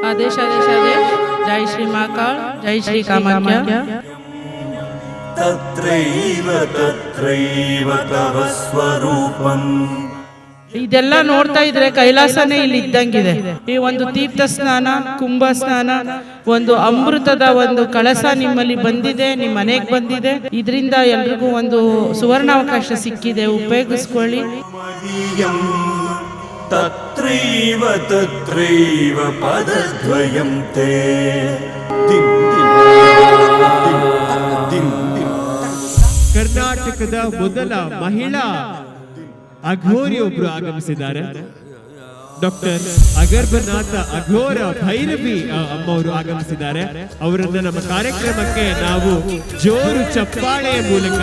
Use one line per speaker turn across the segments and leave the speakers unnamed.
आदेश आदेश आदेश। जय श्री महाकाल, जय श्री कामाख्या।
तत्रैव तत्रैव तव स्वरूपम्।
ಇದೆಲ್ಲ ನೋಡ್ತಾ ಇದ್ರೆ ಕೈಲಾಸನೇ ಇಲ್ಲಿ ಇದ್ದಂಗಿದೆ. ಈ ಒಂದು ತೀರ್ಥ ಸ್ನಾನ, ಕುಂಭ ಸ್ನಾನ, ಒಂದು ಅಮೃತದ ಒಂದು ಕಳಸ ನಿಮ್ಮಲ್ಲಿ ಬಂದಿದೆ, ನಿಮ್ಮ ಮನೆಗೆ ಬಂದಿದೆ. ಇದರಿಂದ ಎಲ್ರಿಗೂ ಒಂದು ಸುವರ್ಣಾವಕಾಶ ಸಿಕ್ಕಿದೆ, ಉಪಯೋಗಿಸ್ಕೊಳ್ಳಿ.
ತತ್ರೈವ ತತ್ರೈವ ಪದದ್ವಯಂ ತೇ.
ಕರ್ನಾಟಕದ ಮೊದಲ ಮಹಿಳಾ ಅಘೋರಿ ಒಬ್ರು ಆಗಮಿಸಿದ್ದಾರೆ. ಡಾಕ್ಟರ್ ಅಗರ್ಭನಾಥ ಅಘೋರ ಭೈರವಿ ಅಮ್ಮವರು ಆಗಮಿಸಿದ್ದಾರೆ. ಅವರನ್ನ ನಮ್ಮ ಕಾರ್ಯಕ್ರಮಕ್ಕೆ ನಾವು ಜೋರು ಚಪ್ಪಾಳೆಯ ಮೂಲಕ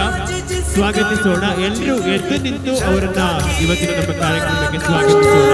ಸ್ವಾಗತಿಸೋಣ. ಎಲ್ಲರೂ ಎದ್ದು ನಿಂತು ಅವರನ್ನ ಇವತ್ತಿನ ನಮ್ಮ ಕಾರ್ಯಕ್ರಮಕ್ಕೆ ಸ್ವಾಗತಿಸೋಣ.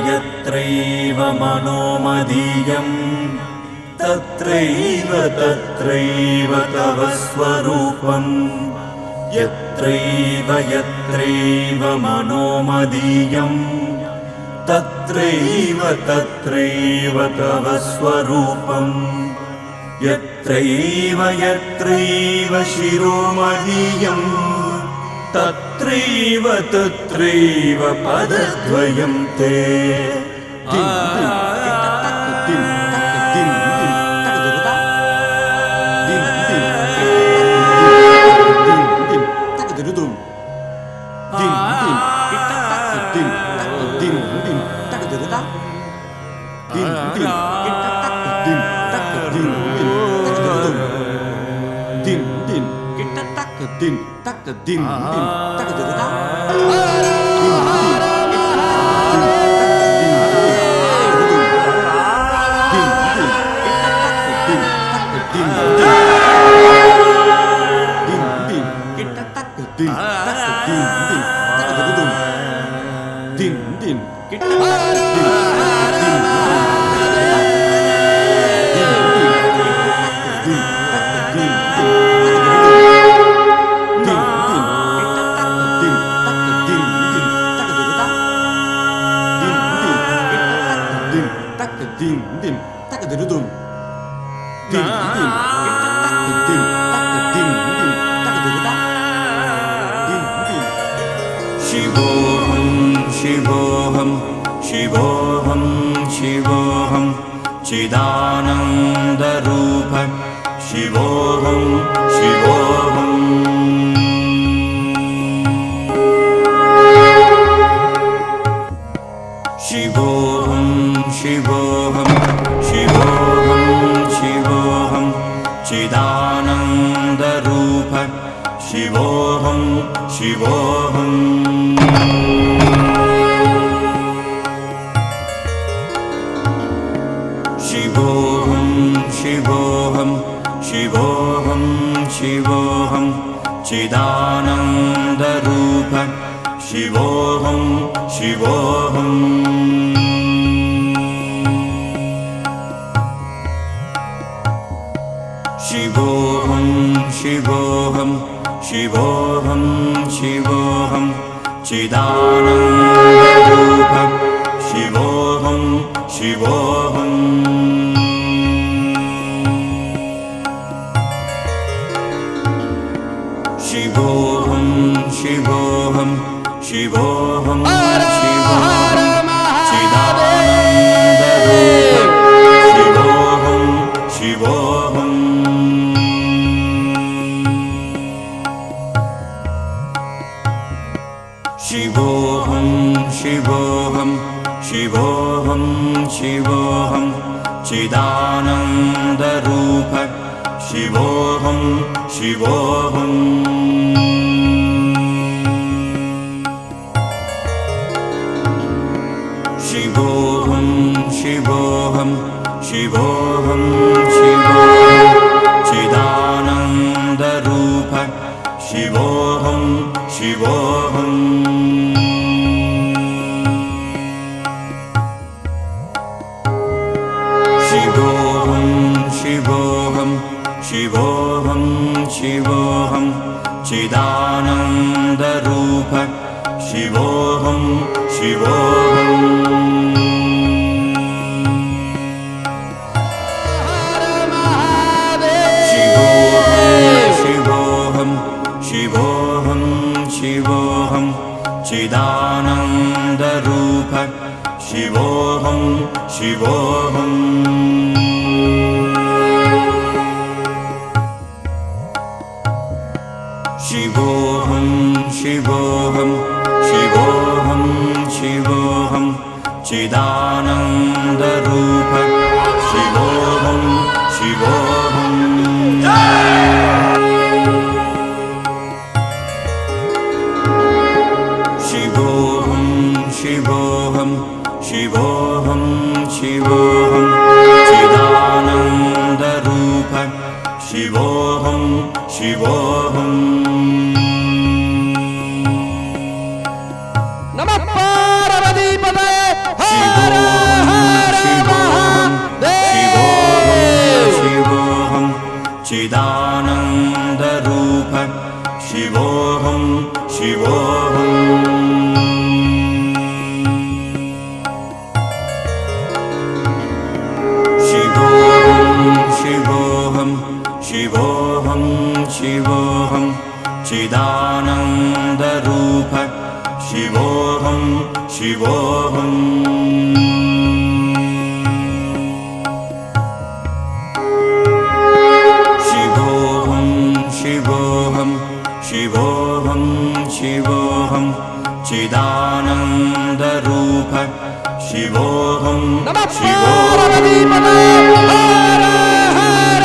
यत्रैव मनोमदीयं तत्रैव तत्रैव तव स्वरूपम्। यत्रैव यत्रैव मनोमदीयं तत्रैव तत्रैव तव स्वरूपम्। यत्रैव यत्रैव शिरोमदीयं तत्रैव तत्रैव पदद्वयं ते। शिवोऽहं शिवोऽहं शिवोऽहं चिदानन्दरूप शिवोऽहं शिवोऽहं शिवोऽहं शिवोऽहं शिवोऽहं शिवोऽहं चिदानन्दरूप शिवोऽहं शिवोऽहं शिवोऽहं शिवोऽहं शिवोऽहं शिवोऽहं चिदानन्दरूप शिवोऽहं शिवोऽहं शिवोऽहं शिवोऽहं चिदानन्दरूप शिवोऽहं शिवोऽहम् शिवोऽहं शिवोऽहं शिवोऽहं शिवोऽहं चिदानन्दरूप शिवोऽहं शिवोऽहम् शिवोऽहं शिवोऽहं शिवोऽहं शिवोऽहं चिदानन्दरूप शिवोऽहं शिवोऽहम् शिवोऽहं शिवोऽहं शिवोऽहं शिवोऽहं चिदानन्दरूप शिवोऽहं शिवोऽहम् शिवोऽहं शिवोऽहं शिवोऽहं शिवोऽहं चिदानन्दरूप शिवोऽहं शिवोऽहम् शिवोऽहं शिवोऽहं शिवोऽहं चिदानन्दरूप शिवोऽहं शिवोऽहम् शिवोऽहं शिवोऽहं शिवोऽहं शिवोऽहं चिदानन्दरूप शिवोऽहं शिवोऽहम् शिवोऽहं शिवोऽहं शिवोऽहं शिवोऽहं चिदानन्दरूप शिवोऽहं शिवोऽहम्
नमः पार्वतीपतये हर हर
शिवोऽहं शिवोऽहं चिदानन्दरूप शिवोऽहं शिवोऽहम् शिवोऽहं शिवोऽहं शिवोऽहं शिवोऽहं चिदानन्दरूप शिवोऽहं शिवोऽहम् शिवोऽहं शिवोऽहं शिवोऽहं शिवोऽहं चिदानन्दरूप शिवोऽहं
नमः
शिवोऽहम्
पार्वतीपतये हर हर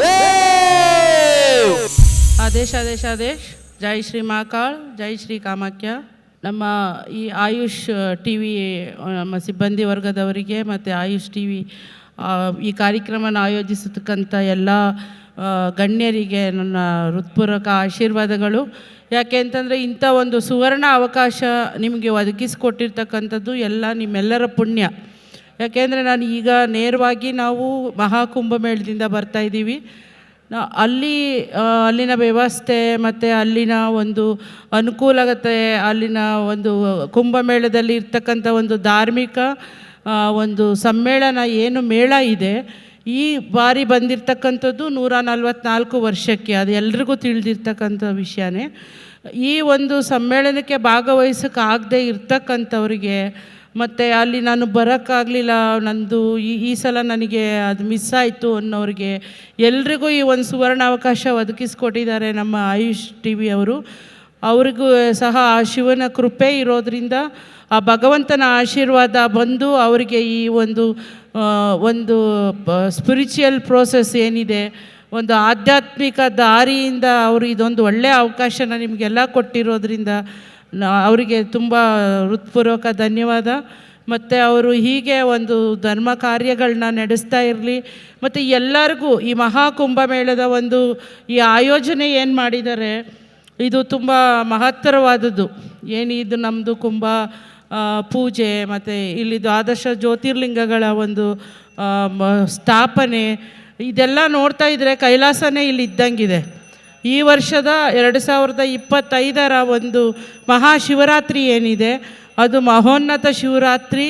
महादेव
ಆದೇಶ ಆದೇಶ ಆದೇಶ್. ಜೈ ಶ್ರೀ ಮಹಾಕಾಳ್, ಜೈ ಶ್ರೀ ಕಾಮಾಖ್ಯ. ನಮ್ಮ ಈ ಆಯುಷ್ ಟಿ ವಿ ನಮ್ಮ ಸಿಬ್ಬಂದಿ ವರ್ಗದವರಿಗೆ ಮತ್ತು ಆಯುಷ್ ಟಿ ವಿ ಈ ಕಾರ್ಯಕ್ರಮನ ಆಯೋಜಿಸತಕ್ಕಂಥ ಎಲ್ಲ ಗಣ್ಯರಿಗೆ ನನ್ನ ಹೃತ್ಪೂರ್ವಕ ಆಶೀರ್ವಾದಗಳು. ಯಾಕೆ ಅಂತಂದರೆ ಇಂಥ ಒಂದು ಸುವರ್ಣ ಅವಕಾಶ ನಿಮಗೆ ಒದಗಿಸಿಕೊಟ್ಟಿರ್ತಕ್ಕಂಥದ್ದು ಎಲ್ಲ ನಿಮ್ಮೆಲ್ಲರ ಪುಣ್ಯ. ಯಾಕೆಂದರೆ ನಾನು ಈಗ ನೇರವಾಗಿ ನಾವು ಮಹಾಕುಂಭಮೇಳದಿಂದ ಬರ್ತಾಯಿದ್ದೀವಿ. ಅಲ್ಲಿನ ವ್ಯವಸ್ಥೆ ಮತ್ತು ಅಲ್ಲಿನ ಒಂದು ಅನುಕೂಲತೆ, ಅಲ್ಲಿನ ಒಂದು ಕುಂಭಮೇಳದಲ್ಲಿ ಇರ್ತಕ್ಕಂಥ ಒಂದು ಧಾರ್ಮಿಕ ಒಂದು ಸಮ್ಮೇಳನ ಏನು ಮೇಳ ಇದೆ, ಈ ಬಾರಿ ಬಂದಿರತಕ್ಕಂಥದ್ದು 144 ವರ್ಷಕ್ಕೆ, ಅದು ಎಲ್ರಿಗೂ ತಿಳಿದಿರ್ತಕ್ಕಂಥ ವಿಷಯನೇ. ಈ ಒಂದು ಸಮ್ಮೇಳನಕ್ಕೆ ಭಾಗವಹಿಸೋಕ್ಕಾಗದೇ ಇರ್ತಕ್ಕಂಥವ್ರಿಗೆ ಮತ್ತು ಅಲ್ಲಿ ನಾನು ಬರೋಕ್ಕಾಗಲಿಲ್ಲ, ನಂದು ಈ ಸಲ ನನಗೆ ಅದು ಮಿಸ್ ಆಯಿತು ಅನ್ನೋರಿಗೆ ಎಲ್ರಿಗೂ ಈ ಒಂದು ಸುವರ್ಣ ಅವಕಾಶ ಒದಗಿಸ್ಕೊಟ್ಟಿದ್ದಾರೆ ನಮ್ಮ ಆಯುಷ್ ಟಿ ವಿ ಅವರು. ಅವ್ರಿಗೂ ಸಹ ಆ ಶಿವನ ಕೃಪೆ ಇರೋದರಿಂದ, ಆ ಭಗವಂತನ ಆಶೀರ್ವಾದ ಬಂದು ಅವರಿಗೆ ಈ ಒಂದು ಸ್ಪಿರಿಚುವಲ್ ಪ್ರೋಸೆಸ್ ಏನಿದೆ, ಒಂದು ಆಧ್ಯಾತ್ಮಿಕ ದಾರಿಯಿಂದ ಅವರು ಇದೊಂದು ಒಳ್ಳೆಯ ಅವಕಾಶನ ನಿಮಗೆಲ್ಲ ಕೊಟ್ಟಿರೋದ್ರಿಂದ ಅವರಿಗೆ ತುಂಬ ಹೃತ್ಪೂರ್ವಕ ಧನ್ಯವಾದ. ಮತ್ತು ಅವರು ಹೀಗೆ ಒಂದು ಧರ್ಮ ಕಾರ್ಯಗಳನ್ನ ನಡೆಸ್ತಾ ಇರಲಿ. ಮತ್ತು ಎಲ್ಲರಿಗೂ ಈ ಮಹಾಕುಂಭಮೇಳದ ಒಂದು ಈ ಆಯೋಜನೆ ಏನು ಮಾಡಿದ್ದಾರೆ, ಇದು ತುಂಬ ಮಹತ್ತರವಾದದ್ದು. ಏನಿದು ನಮ್ಮದು ಕುಂಭ ಪೂಜೆ ಮತ್ತು ಇಲ್ಲಿ ದ್ವಾದಶ ಜ್ಯೋತಿರ್ಲಿಂಗಗಳ ಒಂದು ಸ್ಥಾಪನೆ, ಇದೆಲ್ಲ ನೋಡ್ತಾ ಇದ್ದರೆ ಕೈಲಾಸನೇ ಇಲ್ಲಿ ಇದ್ದಂಗಿದೆ. ಈ ವರ್ಷದ 2025ರ ಒಂದು ಮಹಾಶಿವರಾತ್ರಿ ಏನಿದೆ ಅದು ಮಹೋನ್ನತ ಶಿವರಾತ್ರಿ.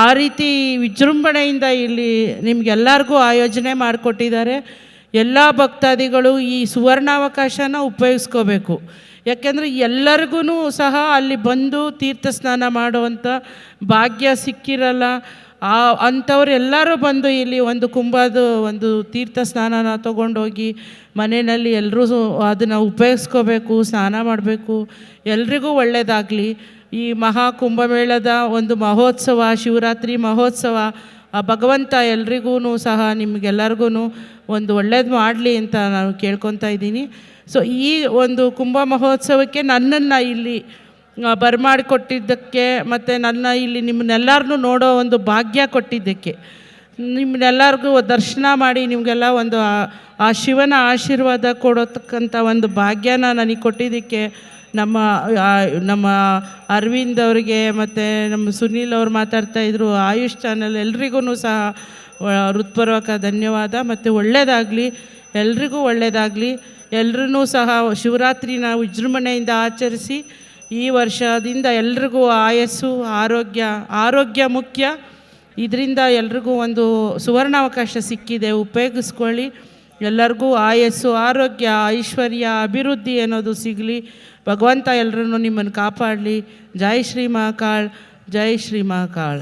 ಆ ರೀತಿ ವಿಜೃಂಭಣೆಯಿಂದ ಇಲ್ಲಿ ನಿಮಗೆಲ್ಲರಿಗೂ ಆಯೋಜನೆ ಮಾಡಿಕೊಟ್ಟಿದ್ದಾರೆ. ಎಲ್ಲ ಭಕ್ತಾದಿಗಳು ಈ ಸುವರ್ಣಾವಕಾಶನ ಉಪಯೋಗಿಸ್ಕೋಬೇಕು. ಯಾಕೆಂದರೆ ಎಲ್ಲರಿಗೂ ಸಹ ಅಲ್ಲಿ ಬಂದು ತೀರ್ಥ ಸ್ನಾನ ಮಾಡುವಂಥ ಭಾಗ್ಯ ಸಿಕ್ಕಿರಲ್ಲ. ಅಂಥವ್ರು ಎಲ್ಲರೂ ಬಂದು ಇಲ್ಲಿ ಒಂದು ಕುಂಭದ ಒಂದು ತೀರ್ಥ ಸ್ನಾನನ ತೊಗೊಂಡೋಗಿ ಮನೆಯಲ್ಲಿ ಎಲ್ಲರೂ ಅದನ್ನು ಉಪಯೋಗಿಸ್ಕೋಬೇಕು, ಸ್ನಾನ ಮಾಡಬೇಕು. ಎಲ್ರಿಗೂ ಒಳ್ಳೆಯದಾಗಲಿ. ಈ ಮಹಾ ಕುಂಭಮೇಳದ ಒಂದು ಮಹೋತ್ಸವ, ಶಿವರಾತ್ರಿ ಮಹೋತ್ಸವ, ಆ ಭಗವಂತ ಎಲ್ರಿಗೂ ಸಹ ನಿಮಗೆಲ್ಲರಿಗೂ ಒಂದು ಒಳ್ಳೇದು ಮಾಡಲಿ ಅಂತ ನಾನು ಕೇಳ್ಕೊತಾ ಇದ್ದೀನಿ. ಸೊ ಈ ಒಂದು ಕುಂಭ ಮಹೋತ್ಸವಕ್ಕೆ ನನ್ನನ್ನು ಇಲ್ಲಿ ಬರಮಾಡಿಕೊಟ್ಟಿದ್ದಕ್ಕೆ ಮತ್ತು ನನ್ನ ಇಲ್ಲಿ ನಿಮ್ಮನ್ನೆಲ್ಲರನ್ನೂ ನೋಡೋ ಒಂದು ಭಾಗ್ಯ ಕೊಟ್ಟಿದ್ದಕ್ಕೆ, ನಿಮ್ಮನ್ನೆಲ್ಲರಿಗೂ ದರ್ಶನ ಮಾಡಿ ನಿಮಗೆಲ್ಲ ಒಂದು ಆ ಶಿವನ ಆಶೀರ್ವಾದ ಕೊಡೋತಕ್ಕಂಥ ಒಂದು ಭಾಗ್ಯನ ನನಗೆ ಕೊಟ್ಟಿದ್ದಕ್ಕೆ ನಮ್ಮ ಅರವಿಂದ್ ಅವರಿಗೆ ಮತ್ತು ನಮ್ಮ ಸುನೀಲ್ ಅವ್ರು ಮಾತಾಡ್ತಾಯಿದ್ರು, ಆಯುಷ್ ಚಾನಲ್ ಎಲ್ರಿಗೂ ಸಹ ಹೃತ್ಪೂರ್ವಕ ಧನ್ಯವಾದ. ಮತ್ತು ಒಳ್ಳೆಯದಾಗಲಿ, ಎಲ್ರಿಗೂ ಒಳ್ಳೆಯದಾಗಲಿ. ಎಲ್ಲರೂ ಸಹ ಶಿವರಾತ್ರಿನ ವಿಜೃಂಭಣೆಯಿಂದ ಆಚರಿಸಿ ಈ ವರ್ಷದಿಂದ ಎಲ್ರಿಗೂ ಆಯಸ್ಸು, ಆರೋಗ್ಯ ಮುಖ್ಯ. ಇದರಿಂದ ಎಲ್ರಿಗೂ ಒಂದು ಸುವರ್ಣಾವಕಾಶ ಸಿಕ್ಕಿದೆ, ಉಪಯೋಗಿಸ್ಕೊಳ್ಳಿ. ಎಲ್ಲರಿಗೂ ಆಯಸ್ಸು, ಆರೋಗ್ಯ, ಐಶ್ವರ್ಯ, ಅಭಿವೃದ್ಧಿ ಅನ್ನೋದು ಸಿಗಲಿ. ಭಗವಂತ ಎಲ್ಲರನ್ನೂ ನಿಮ್ಮನ್ನು ಕಾಪಾಡಲಿ. ಜೈ ಶ್ರೀ ಮಹಾಕಾಳ್, ಜೈ ಶ್ರೀ ಮಹಾಕಾಳ್.